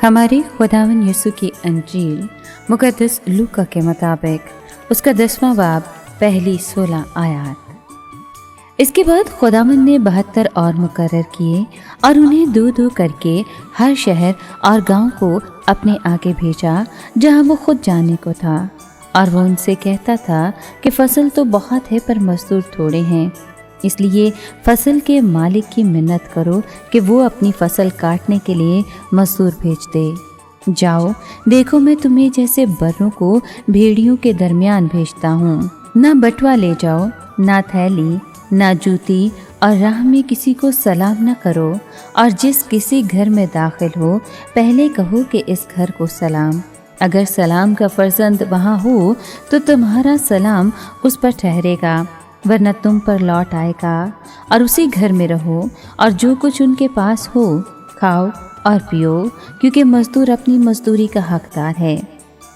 ہمارے خداوند یسوع کی انجیل مقدس لوکا کے مطابق اس کا 10واں باب پہلی 16 آیات۔ اس کے بعد خداوند نے 72 اور مقرر کیے اور انہیں دو دو کر کے ہر شہر اور گاؤں کو اپنے آگے بھیجا جہاں وہ خود جانے کو تھا، اور وہ ان سے کہتا تھا کہ فصل تو بہت ہے پر مزدور تھوڑے ہیں، اس لیے فصل کے مالک کی منت کرو کہ وہ اپنی فصل کاٹنے کے لیے مزدور بھیج دے۔ جاؤ، دیکھو میں تمہیں جیسے بروں کو بھیڑیوں کے درمیان بھیجتا ہوں۔ نہ بٹوا لے جاؤ، نہ تھیلی، نہ جوتی، اور راہ میں کسی کو سلام نہ کرو، اور جس کسی گھر میں داخل ہو پہلے کہو کہ اس گھر کو سلام۔ اگر سلام کا فرزند وہاں ہو تو تمہارا سلام اس پر ٹھہرے گا، ورنہ تم پر لوٹ آئے گا، اور اسی گھر میں رہو اور جو کچھ ان کے پاس ہو کھاؤ اور پیو، کیونکہ مزدور اپنی مزدوری کا حقدار ہے۔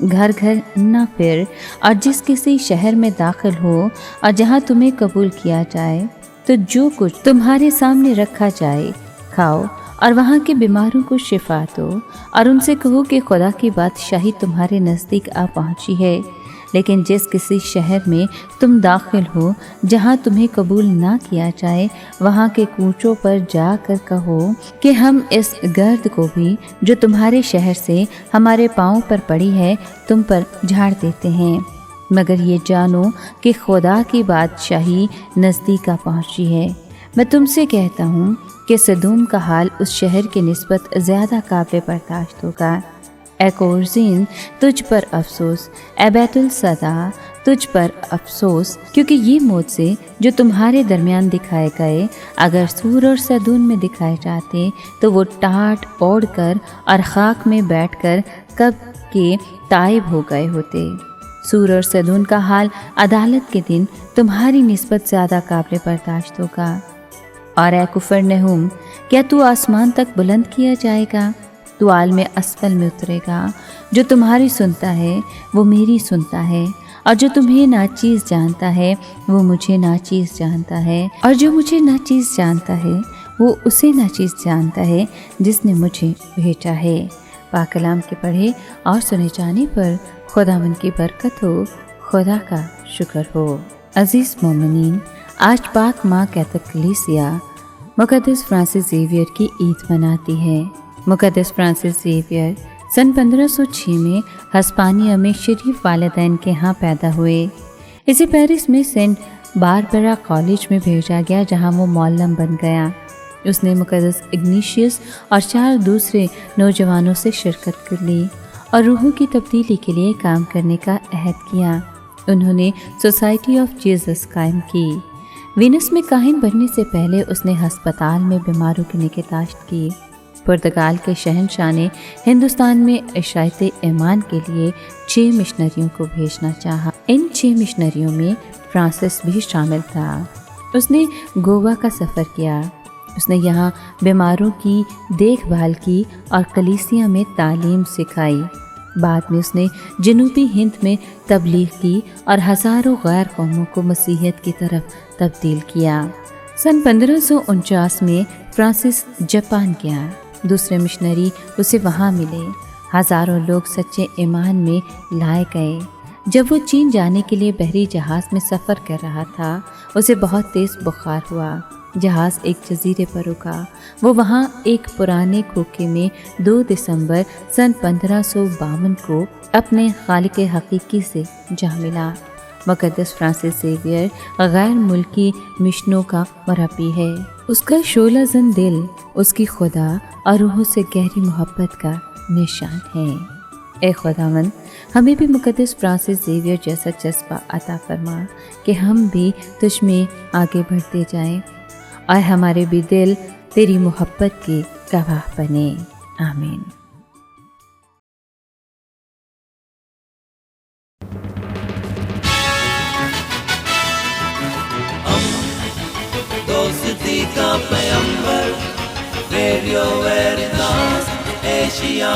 گھر گھر نہ پھر، اور جس کسی شہر میں داخل ہو اور جہاں تمہیں قبول کیا جائے تو جو کچھ تمہارے سامنے رکھا جائے کھاؤ، اور وہاں کے بیماروں کو شفا دو، اور ان سے کہو کہ خدا کی بادشاہی تمہارے نزدیک آ پہنچی ہے۔ لیکن جس کسی شہر میں تم داخل ہو جہاں تمہیں قبول نہ کیا جائے، وہاں کے کوچوں پر جا کر کہو کہ ہم اس گرد کو بھی جو تمہارے شہر سے ہمارے پاؤں پر پڑی ہے تم پر جھاڑ دیتے ہیں، مگر یہ جانو کہ خدا کی بادشاہی نزدیک آ پہنچی ہے۔ میں تم سے کہتا ہوں کہ سدوم کا حال اس شہر کے نسبت زیادہ قابل برداشت ہوگا۔ اے کورزین، تجھ پر افسوس، اے بیت الصدا، تجھ پر افسوس، کیونکہ یہ معجزے جو تمہارے درمیان دکھائے گئے اگر سور اور سدون میں دکھائے جاتے تو وہ ٹاٹ اوڑھ کر اور خاک میں بیٹھ کر کب کے تائب ہو گئے ہوتے۔ سور اور سدون کا حال عدالت کے دن تمہاری نسبت زیادہ قابل برداشت ہوگا۔ اور اے کفرنہوم، کیا تو آسمان تک بلند کیا جائے گا؟ تو عالم اسفل میں اترے گا۔ جو تمہاری سنتا ہے وہ میری سنتا ہے، اور جو تمہیں ناچیز جانتا ہے وہ مجھے ناچیز جانتا ہے، اور جو مجھے ناچیز جانتا ہے وہ اسے ناچیز جانتا ہے جس نے مجھے بھیجا ہے۔ پاک کلام کے پڑھے اور سنے جانے پر خداوند کی برکت ہو، خدا کا شکر ہو۔ عزیز مومنین، آج پاک ماں کیتھولک کلیسیا مقدس فرانسس زیویئر کی عید مناتی ہے۔ مقدس فرانسس زیویئر سن 1506 میں ہسپانیہ میں شریف والدین کے ہاں پیدا ہوئے۔ اسے پیرس میں سینٹ باربرا کالج میں بھیجا گیا جہاں وہ معلم بن گیا۔ اس نے مقدس اگنیشیس اور 4 دوسرے نوجوانوں سے شرکت کر لی اور روحوں کی تبدیلی کے لیے کام کرنے کا عہد کیا۔ انہوں نے سوسائٹی آف جیزس قائم کی۔ وینس میں کاہن بننے سے پہلے اس نے ہسپتال میں بیماروں کی نگہداشت کی۔ پرتگال کے شہنشاہ نے ہندوستان میں اشاعت ایمان کے لیے 6 مشنریوں کو بھیجنا چاہا۔ ان 6 مشنریوں میں فرانسس بھی شامل تھا۔ اس نے گوا کا سفر کیا۔ اس نے یہاں بیماروں کی دیکھ بھال کی اور کلیسیا میں تعلیم سکھائی۔ بعد میں اس نے جنوبی ہند میں تبلیغ کی اور ہزاروں غیر قوموں کو مسیحیت کی طرف تبدیل کیا۔ سن 1549 میں فرانسس جاپان گیا۔ دوسرے مشنری اسے وہاں ملے۔ ہزاروں لوگ سچے ایمان میں لائے گئے۔ جب وہ چین جانے کے لیے بحری جہاز میں سفر کر رہا تھا، اسے بہت تیز بخار ہوا۔ جہاز ایک جزیرے پر رکا۔ وہ وہاں ایک پرانے کھوکھے میں 2 دسمبر سن 1552 کو اپنے خالق حقیقی سے جا ملا۔ مقدس فرانسس زیویئر غیر ملکی مشنوں کا مربی ہے۔ اس کا شعلہ زن دل اس کی خدا اور روحوں سے گہری محبت کا نشان ہے۔ اے خداوند، ہمیں بھی مقدس فرانسس زیویئر جیسا جذبہ عطا فرما کہ ہم بھی تجھ میں آگے بڑھتے جائیں اور ہمارے بھی دل تیری محبت کے گواہ بنے۔ آمین۔ دوستی کا پیمبر، ریڈیو ویریتاس ایشیا۔